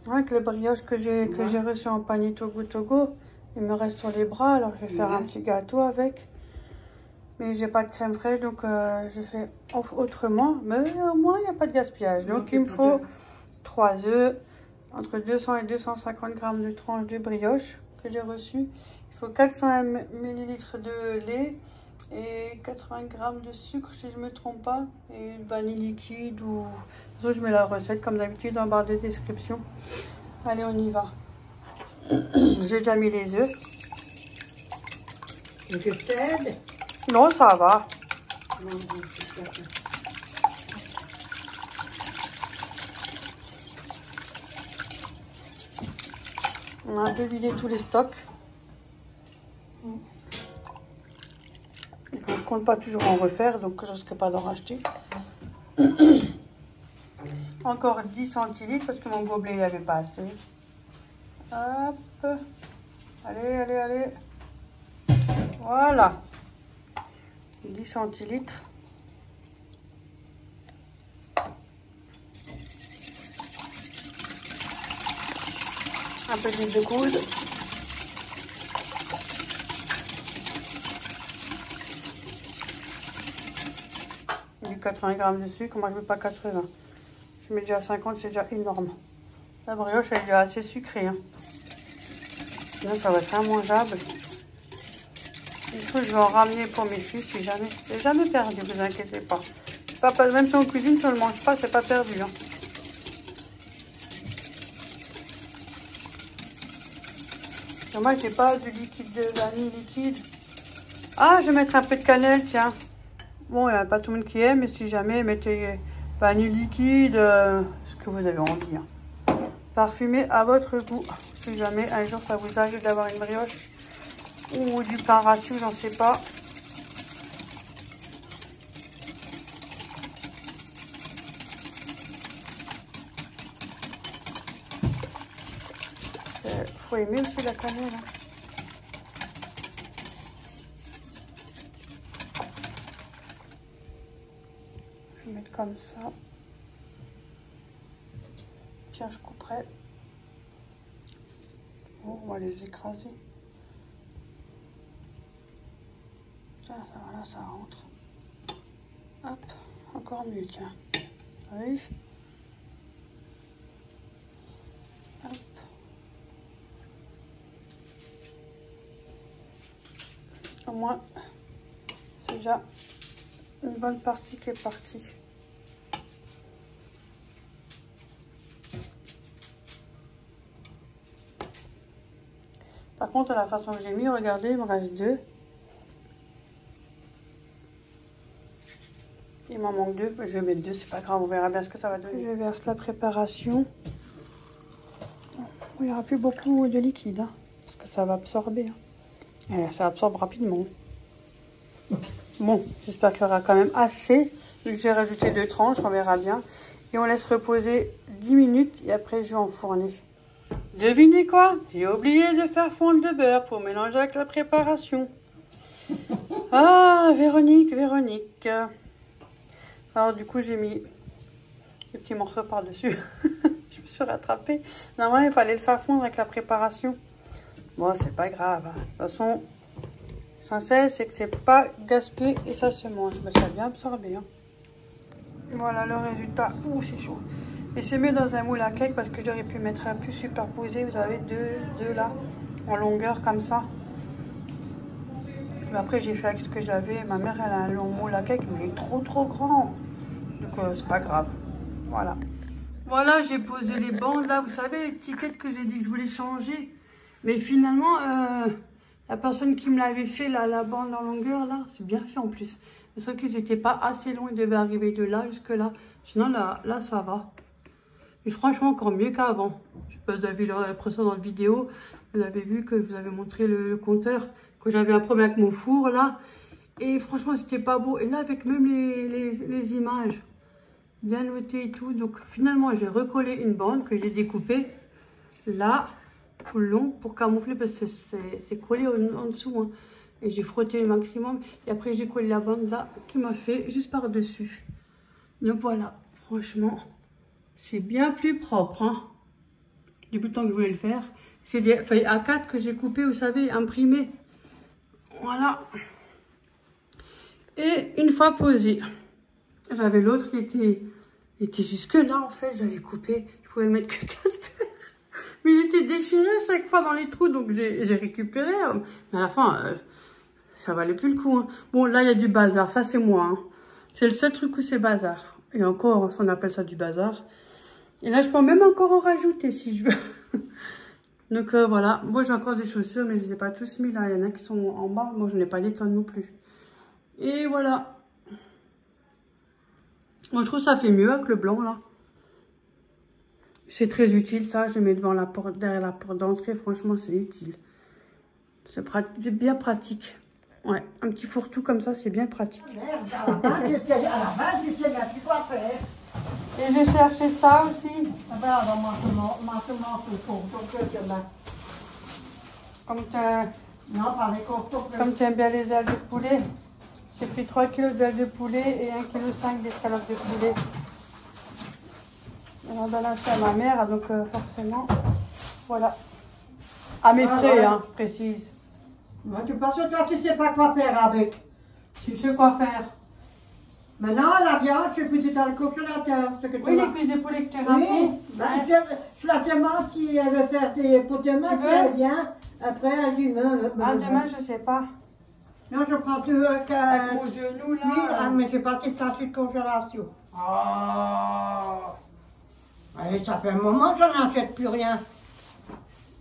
Avec les brioches que j'ai reçues en panier Togo, il me reste sur les bras, alors je vais faire un petit gâteau avec. Mais j'ai pas de crème fraîche, donc je fais autrement. Mais au moins, il n'y a pas de gaspillage. Donc il me faut 3 œufs, entre 200 et 250 grammes de tranches de brioche que j'ai reçues. Il faut 400 ml de lait et 80 grammes de sucre si je ne me trompe pas. Et vanille liquide ou... Je mets la recette comme d'habitude en barre de description. Allez, on y va. J'ai déjà mis les œufs. Je t'aide? Non, ça va. On a un peu vidé tous les stocks. Et je ne compte pas toujours en refaire, donc je risque pas d'en racheter. Encore 10 centilitres parce que mon gobelet il avait pas assez. Hop. Allez, allez, allez. Voilà. 10 centilitres. Un peu d'huile de coude. Du 80 grammes de sucre. Moi, je veux pas 80. Je mets déjà 50, c'est déjà énorme. La brioche, elle est déjà assez sucrée. Hein. Sinon, ça va être immangeable. Du coup, je vais en ramener pour mes filles si jamais. C'est jamais perdu, vous inquiétez pas. Même si on cuisine, si on ne le mange pas, c'est pas perdu. Hein. Moi, j'ai pas de liquide de vanille liquide. Ah, je vais mettre un peu de cannelle, tiens. Bon, il n'y a pas tout le monde qui aime, mais si jamais, mettez vanille liquide, ce que vous avez envie. Hein. Parfumé à votre goût. Si jamais un jour ça vous arrive d'avoir une brioche ou du pain râti, j'en sais pas. Faut aimer aussi la cannelle. Hein. Je vais mettre comme ça. Tiens, je couperai. Oh, on va les écraser. Tiens, ça va, là, ça rentre. Hop, encore mieux, tiens. Oui. Hop. Au moins, c'est déjà une bonne partie qui est partie. Par contre, la façon que j'ai mis, regardez, il me reste 2. Il m'en manque 2, je vais mettre 2, c'est pas grave, on verra bien ce que ça va donner. Je verse la préparation. Il n'y aura plus beaucoup de liquide, hein, parce que ça va absorber. Hein. Et ça absorbe rapidement. Bon, j'espère qu'il y aura quand même assez. J'ai rajouté 2 tranches, on verra bien. Et on laisse reposer 10 minutes et après je vais enfourner. Devinez quoi? J'ai oublié de faire fondre le beurre pour mélanger avec la préparation. Ah, Véronique. Alors du coup, j'ai mis des petits morceaux par-dessus. Je me suis rattrapée. Normalement, il fallait le faire fondre avec la préparation. Bon, c'est pas grave. Hein. De toute façon, l'essentiel, c'est que c'est pas gaspillé et ça se mange. Mais ça a bien absorbé. Hein. Voilà le résultat. Ouh, c'est chaud. Et c'est mieux dans un moule à cake parce que j'aurais pu mettre un peu superposé. Vous avez deux là, en longueur comme ça. Mais après, j'ai fait avec ce que j'avais. Ma mère, elle a un long moule à cake, mais il est trop grand. Donc, c'est pas grave. Voilà. Voilà, j'ai posé les bandes là. Vous savez, l'étiquette que j'ai dit que je voulais changer. Mais finalement, la personne qui me l'avait fait, là, la bande en longueur, là, c'est bien fait en plus. Sauf qu'ils n'étaient pas assez longs, ils devaient arriver de là jusque là. Sinon, là, ça va. Et franchement, encore mieux qu'avant. Je sais pas si vous avez vu la précédente vidéo. Vous avez vu que vous avez montré le compteur. Que j'avais un problème avec mon four, là. Et franchement, c'était pas beau. Et là, avec même les images, bien notées et tout. Donc, finalement, j'ai recollé une bande que j'ai découpée. Là, tout le long, pour camoufler, parce que c'est collé en dessous. Hein. Et j'ai frotté le maximum. Et après, j'ai collé la bande là, qui m'a fait juste par-dessus. Donc voilà, franchement, c'est bien plus propre. Hein. Depuis le temps que je voulais le faire. C'est des feuilles A4 que j'ai coupées, vous savez, imprimées. Voilà. Et une fois posé, j'avais l'autre qui était jusque là, en fait. J'avais coupé. Je pouvais mettre que 15 paires. Mais il était déchiré à chaque fois dans les trous, donc j'ai récupéré. Mais à la fin, ça valait plus le coup. Hein. Bon, là, il y a du bazar. Ça, c'est moi. Hein. C'est le seul truc où c'est bazar. Et encore, on appelle ça du bazar. Et là, je peux même encore en rajouter si je veux. Donc, voilà. Moi, j'ai encore des chaussures, mais je ne les ai pas tous mis là. Il y en a qui sont en bas. Moi, je n'ai pas des tonnes non plus. Et voilà. Moi, je trouve que ça fait mieux avec le blanc, là. C'est très utile, ça. Je mets devant la porte, derrière la porte d'entrée. Franchement, c'est utile. C'est bien pratique. Ouais, un petit fourre-tout comme ça, c'est bien pratique. Merde, à la base, je sais même plus quoi faire. Et j'ai cherché ça aussi. Ah ben, alors, moi, je mange le courgeot demain. Non, pas les courgeaux. Comme tu aimes bien les ailes de poulet, j'ai pris 3 kg d'ailes de poulet et 1,5 kg d'escalope de poulet. On donne acheté à ma mère, donc forcément, voilà. À mes frais, ouais. Hein, je précise. De toute façon, toi, tu sais pas quoi faire avec. Tu sais quoi faire. Maintenant, la viande, je fais tout dans le congélateur. Oui, les cuisses de poulet que tu as ramenées. Oui, ben, je la demande si elle veut faire des pour demain, si elle vient. Après, elle dit non. Demain, je sais pas. Non, je prends tout avec mon genou, là. Oui, mais je n'ai pas de statut de congélation. Oh. Allez, ça fait un moment que je n'achète plus rien.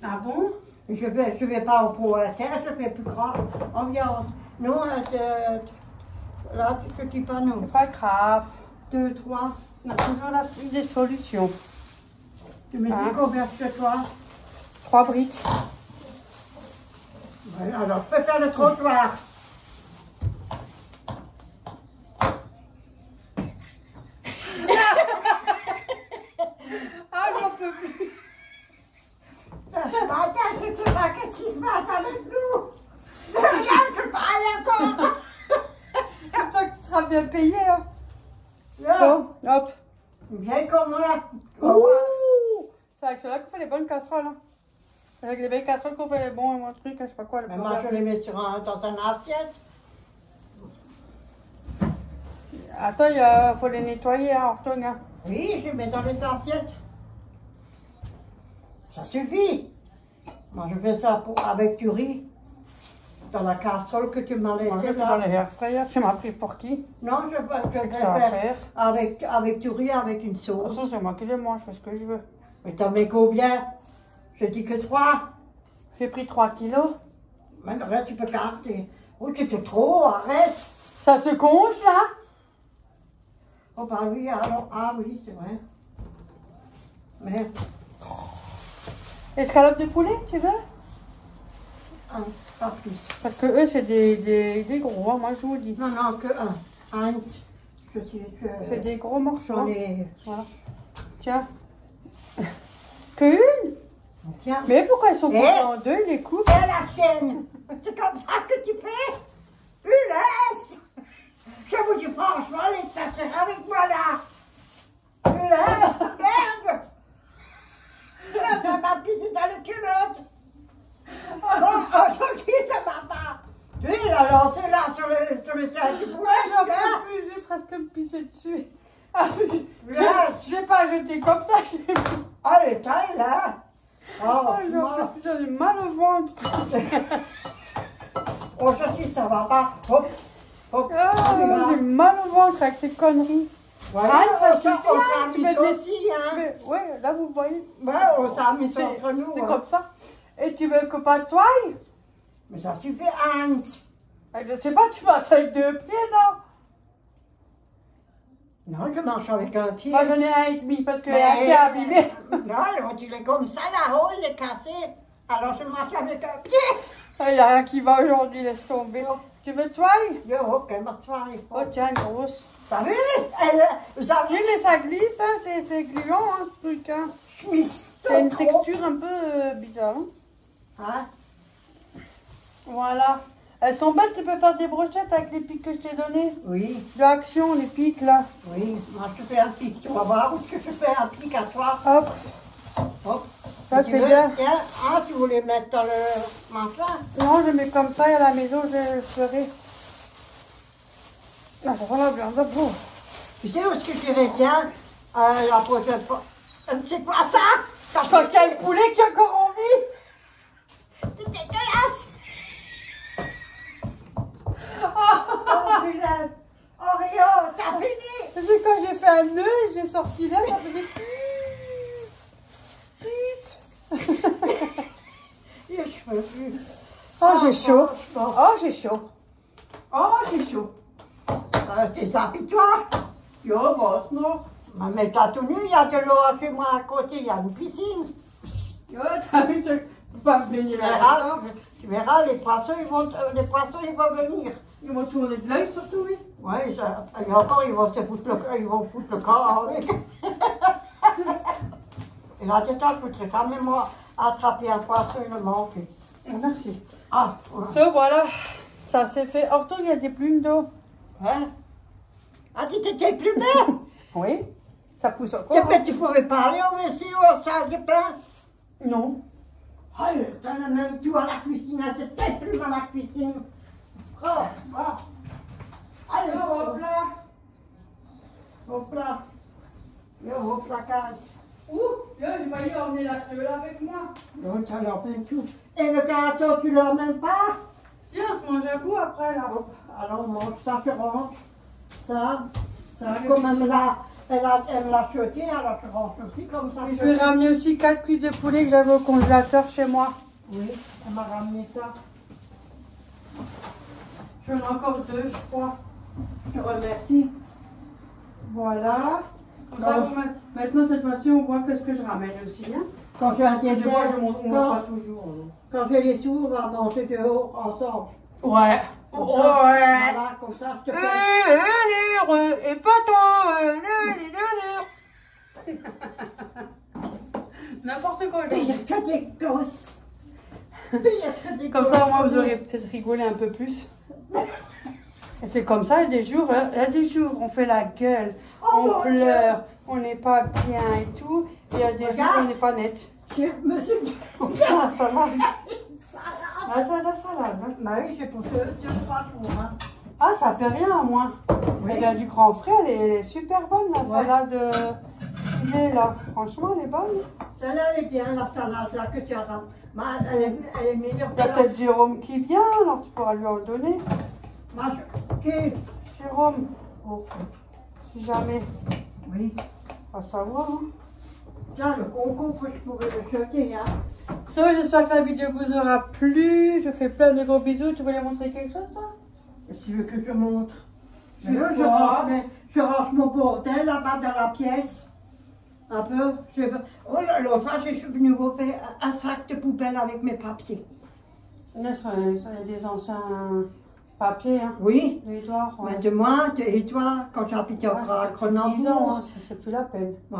Ah bon? Je vais pas au pot à terre, je fais plus grand en viande. Non, là, tu dis pas non. C'est pas grave. 2, 3. On a toujours des solutions. Tu me dis combien chez toi? 3 briques. Ouais, alors, je peux faire le trottoir. Ah, j'en peux plus. Ce matin, je ne sais pas qu'est-ce qui se passe avec nous. Regarde, je parle encore. J'espère que tu seras bien payé. Hein. Bon, hop. Viens comme là. C'est avec cela qu'on fait les bonnes casseroles. Hein. C'est avec les belles casseroles qu'on fait les bons trucs, je sais pas quoi. Mais moi, je les mets dans un assiette. Attends, il faut les nettoyer, hein, Orton. Hein. Oui, je les mets dans les assiettes. Ça suffit. Moi, je fais ça avec du riz. Dans la casserole que tu m'as laissée. Moi, je fais dans les air fryer. Tu m'as pris pour qui? Non, je vais faire avec du riz, avec une sauce. De toute façon, c'est moi qui les mange, je fais ce que je veux. Mais t'en mets combien? Je dis que 3. J'ai pris 3 kilos. Mais arrête, tu peux garder. Oh, tu fais trop, arrête. Ça se conge, là? Oh, bah oui, alors, ah oui, c'est vrai. Merde. Escalope de poulet, tu veux? Ah, pas plus. Parce que eux, c'est des gros, hein, moi je vous dis. Non, non, que un. Heinz. C'est des gros morceaux. J'en ai... Voilà. Tiens. Que une? Tiens. Mais pourquoi ils sont coupés en deux, ils les coupent? C'est la chaîne. C'est comme ça que tu fais. Punaise. Je vous dis franchement, les sacrés avec moi là. Punaise, merde. Ça m'a pissé dans le culotte. Oh, aujourd'hui, ça m'a pas. Tu l'as lancé là sur le terrain du poulet. J'en peux plus, j'ai presque pissé dessus. Ah, je l'ai pas jeté comme ça. Oh, le taille là. Oh, j'en ai mal au ventre. Aujourd'hui, ça va pas. Hop, hop. J'ai mal au ventre avec ces conneries. Voilà, ça suffit, on tu s'est veux aussi, hein. Oui, là vous voyez. Ouais, on s'est mis entre nous. C'est comme ça. Et tu veux que pas de toile? Mais ça suffit, Hans. Je sais pas, tu marches avec 2 pieds, non? Non, je marche avec un pied. Moi j'en ai 1,5 parce que un pied abîmé. Non, l'autre il est comme ça là-haut, il est cassé. Alors je marche avec un pied. Il n'y a rien qui va aujourd'hui, laisse tomber. Tu veux toile? Yo, ok, ma toile. Oh tiens, une grosse. T'as vu? Vous avez vu, mais ça glisse, hein, c'est gluant, hein, ce truc. Hein. C'est une texture un peu bizarre. Hein? Voilà. Elles sont belles, tu peux faire des brochettes avec les pics que je t'ai donnés. Oui. De Action, les pics là. Oui, moi je fais un pic. Tu vas voir où je fais un pic à toi. Hop. Hop. Ça Ah, c'est bien. Ah, tu voulais mettre dans le machin? Non, je mets comme ça et à la maison, je ferai. Ah, ça va la viande, bon. Tu sais où est-ce que j'irais bien la prochaine fois? C'est quoi ça? Je crois qu'il y a le poulet qui est encore en vie. C'est dégueulasse. Oh punaise. Oh Rio, t'as fini. C'est quand j'ai fait un nœud et j'ai sorti là, ça faisait Je peux plus. Oh, j'ai chaud. franchement. Oh, j'ai chaud. Oh, j'ai chaud. T'es habitué. Yo, boss, non. Mais t'as tout nu, il y a de l'eau chez moi à côté, il y a une piscine. Yo, t'as vu, tu peux pas me baigner là. Tu verras, les poissons, ils vont venir. Ils vont tourner de l'œil surtout, oui. Oui, et encore, ils vont foutre le corps avec. Et là, je voudrais quand même attraper un poisson et le manger. Merci. Ah, voilà. So, voilà. Ça s'est fait. Oh, il y a des plumes d'eau. Hein? Ah, tu t'étais plumé? Oui. Ça pousse encore. Mais tu pouvais pas aller au WC ou à la salle de bain? Non. Oh, t'en as même tout à la cuisine, c'est peut-être plus à la cuisine. Oh, oh. Allez, hop là. Hop là. Yo, hop la case. Ouh, là, j'ai failli emmener la crème là avec moi. Non, tu l'emmènes tout. Et le gâteau, tu l'emmènes pas? Si, on se mange un coup après, là. Alors, on mange ça, je range. Ça, comme elle l'a acheté, alors je range aussi comme ça. Je vais ramener aussi 4 cuisses de poulet que j'avais au congélateur chez moi. Oui, elle m'a ramené ça. J'en ai encore 2, je crois. Je te remercie. Voilà. Comme ça, maintenant, cette fois-ci, on voit qu'est-ce que je ramène aussi. Hein. Quand j'ai un Des dessert, fois, on ne mange pas toujours. Non. quand j'ai les sous, on va manger dehors ensemble. Ouais. Comme ça, voilà, comme ça, je te fais. Et pas toi. N'importe quoi. Pire que des gosses. Pire que des Comme gosses. ça, au moins, vous aurez peut-être rigolé un peu plus. Et c'est comme ça, il y a des jours, on fait la gueule, Oh, on mon pleure, on n'est pas bien et tout. Et il y a des jours, Regarde. on n'est pas net. Je me suis dit, La salade. salade. Attends, la salade. Hein. Bah oui, j'ai pour 2-3 jours. Hein. Ah, ça fait rien à moi. Oui. Elle a du grand frais, elle est super bonne, la Ouais. salade frisée, là. Franchement, elle est bonne. Celle-là, elle est bien, la salade là que tu as ramenée. Elle est meilleure Il y a que la... peut-être Jérôme qui vient, alors tu pourras lui en donner. Moi, qui? Jérôme, oh, si jamais, Oui. on va savoir. Hein. Tiens, le concombre, je pouvais le jeter, hein. So, j'espère que la vidéo vous aura plu. Je fais plein de gros bisous. Tu voulais montrer quelque chose, toi? Si tu veux que je montre. Je veux je pas. range mon bordel là-bas dans la pièce. Un peu. Oh là là, ça, je suis venue refaire un sac de poubelle avec mes papiers. Là, ça y a des anciens papiers, hein. Oui. De Édouard, ouais. Mais de moi, et toi, quand j'habitais Ouais, encore à ça fait 10 ans, Cronenbourg. hein, c'est plus la peine. Ouais.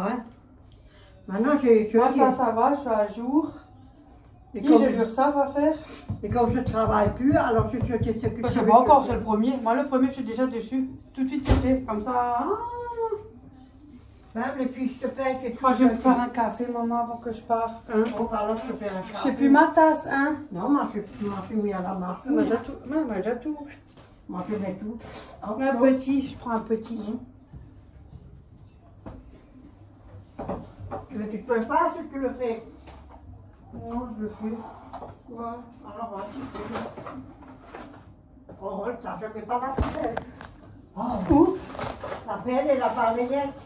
Maintenant, j'ai. Moi, ça va, je suis à jour. Et Si comme, j'ai l'URSSAF à faire. et comme je travaille plus, alors je jetais ce que Parce je que veux pas encore, jeter. c'est le premier. Moi, le premier, je suis déjà dessus. Tout de suite, c'est fait. Comme ça. Ah. Même les fiches de paie, j'ai tout Moi, je vais me jeté. faire un café, maman, avant que je parte. Hein. Oh, pardon, je te fais un Je café. sais plus ma tasse, hein. Non, moi, je suis mis à la marche. On a déjà tout. Ouais, on a déjà tout. Moi, je mets tout. Hop, Un hop. petit, je prends un petit. Tu veux que tu peux pas si tu le fais? Non, je le fais. Ouais, alors vas-y. Oh, ça, je fais pas la pelle. Oh, Où? la pelle et la balayette.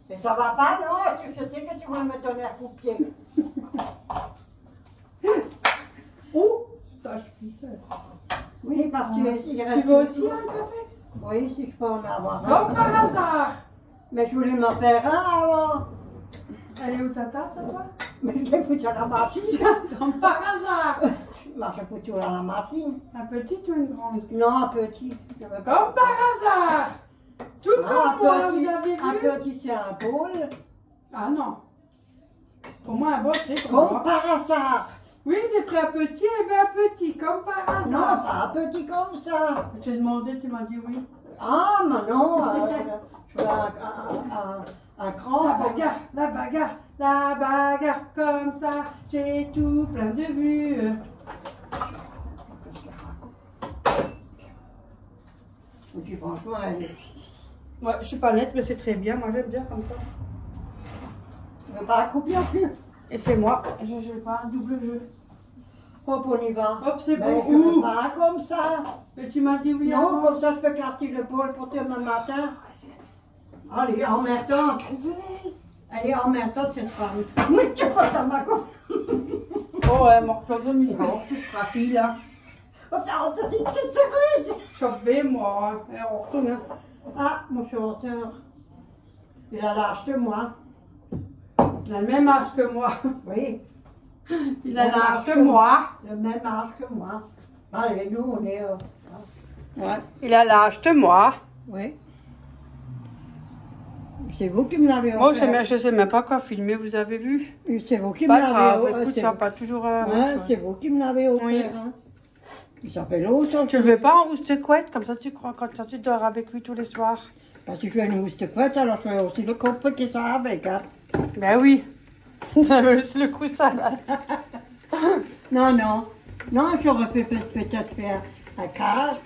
Mais ça va pas, non? Je sais que tu vas me donner un coup de pied. Où? Ça, je suis seule. Oui, parce que il reste. Tu veux aussi un café? Oui, si je peux en avoir un. Comme par hasard. Mais je voulais m'en faire un avant. Elle est où ta tasse, à toi? Mais je l'ai foutu à la machine. Comme par hasard. Moi, je foutu à la machine. Un petit ou une grande? Non, un petit. Je veux pas. Comme par hasard. Tout Non, comme moi, un vous avez petit, vu? un petit, c'est un bol. Ah non. Pour moi, un bol, c'est Comme grand. par hasard. Oui, j'ai pris un petit, elle veut un petit, comme par hasard. Non, pas un petit comme ça. Je t'ai demandé, tu m'as dit oui. Ah, mais non. Je veux un cran. La bagarre, comme ça, j'ai tout plein de vues. Et puis franchement, elle est... Ouais, je suis pas nette, mais c'est très bien. Moi, j'aime bien comme ça. Tu veux pas un couple non plus? Et c'est moi. Je joue pas un double jeu. Hop, on y va. Hop, c'est Ben, bon. Ouh. pas comme ça. Mais tu m'as dit oui Non, avant. comme ça, je peux clarter le bol pour demain matin. Allez, en même temps. Allez, en même temps, cette femme. Oui, tu vois, ça m'a compris. Oh, ouais, mon Claude Domingo. Je suis rapide, là. Oh, t'as dit que c'est russe. Je vais, moi. Et on retourne. Ah, mon chanteur. Il a l'âge de moi. Il a le même âge que moi. Oui. Il a l'âge que moi. Le même âge que moi. Allez, nous, on est... Ouais. Il a l'âge de moi. Oui. C'est vous qui me l'avez Moi, offert. je sais même pas quoi filmer, vous avez vu? C'est vous qui me Pas l'avez grave, offert. écoute, ça pas toujours... Ouais, c'est vous qui me l'avez offert. Oui. Hein. Ça fait longtemps que Tu le veux pas en housse de couette, comme ça tu crois quand tu dors avec lui tous les soirs? Parce que je fais une housse de couette, alors je fais aussi le copain qui sort avec. Hein. Ben oui. Ça veut juste le coup, ça va. Non, non. Non, j'aurais peut-être fait un cadre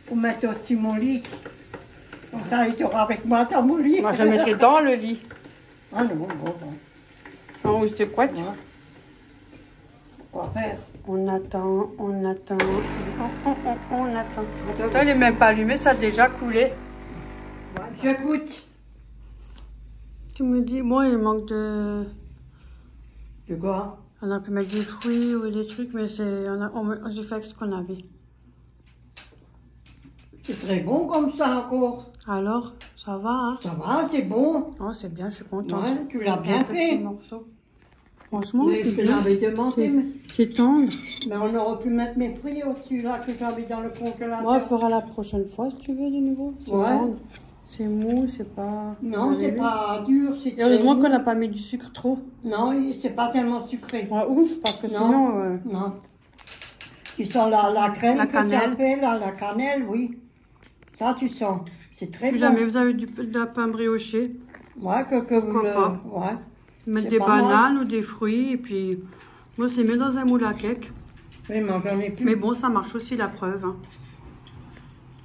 pour mettre au-dessus mon lit. Comme ça, il sera avec moi dans mon lit. Moi, je le mettrai dans le lit. Ah non, bon. En housse de couette. Ouais. Quoi faire? On attend. On attend. Ça, elle n'est même pas allumée, ça a déjà coulé. Ouais, j'écoute. Tu me dis, moi, il manque de... De quoi? On a pu mettre des fruits ou des trucs, mais j'ai fait avec ce qu'on avait. C'est très bon comme ça encore. Alors, ça va, hein? Ça va, c'est bon. Oh, c'est bien, je suis contente. Ouais, tu l'as bien Un petit fait. morceau. Franchement, Mais c'est je te bien. l'avais demandé. Mais... C'est tendre. Mais on aurait pu mettre mes fruits au-dessus là que j'avais dans le congélateur. Moi, on fera la prochaine fois si tu veux de nouveau. C'est Ouais. tendre. C'est mou, c'est pas... Non, c'est pas dur, c'est Et heureusement très qu'on mou. n'a pas mis du sucre trop. Non, c'est pas tellement sucré. Ouais, ouf, parce que Non. sinon... Non. Tu sens la crème La que ça cannelle. fait, là, la cannelle, oui. Ça, tu sens. C'est très Si bon. jamais vous avez de la pain brioché, Ouais, que vous Pourquoi le... pas. Ouais. mettre C'est des pas mal. bananes ou des fruits, et puis... Moi, c'est mieux dans un moule à cake. Oui, mais j'en ai plus. Mais bon, ça marche aussi, la preuve. Hein.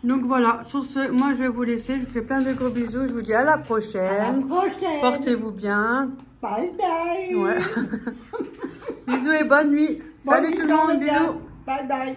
Donc voilà, sur ce, moi, je vais vous laisser. Je vous fais plein de gros bisous. Je vous dis à la À la prochaine. prochaine. Portez-vous bien. Bye bye. Ouais. Bisous et bonne nuit. Salut Bonne tout le nuit, monde, bien. bisous. Bye bye.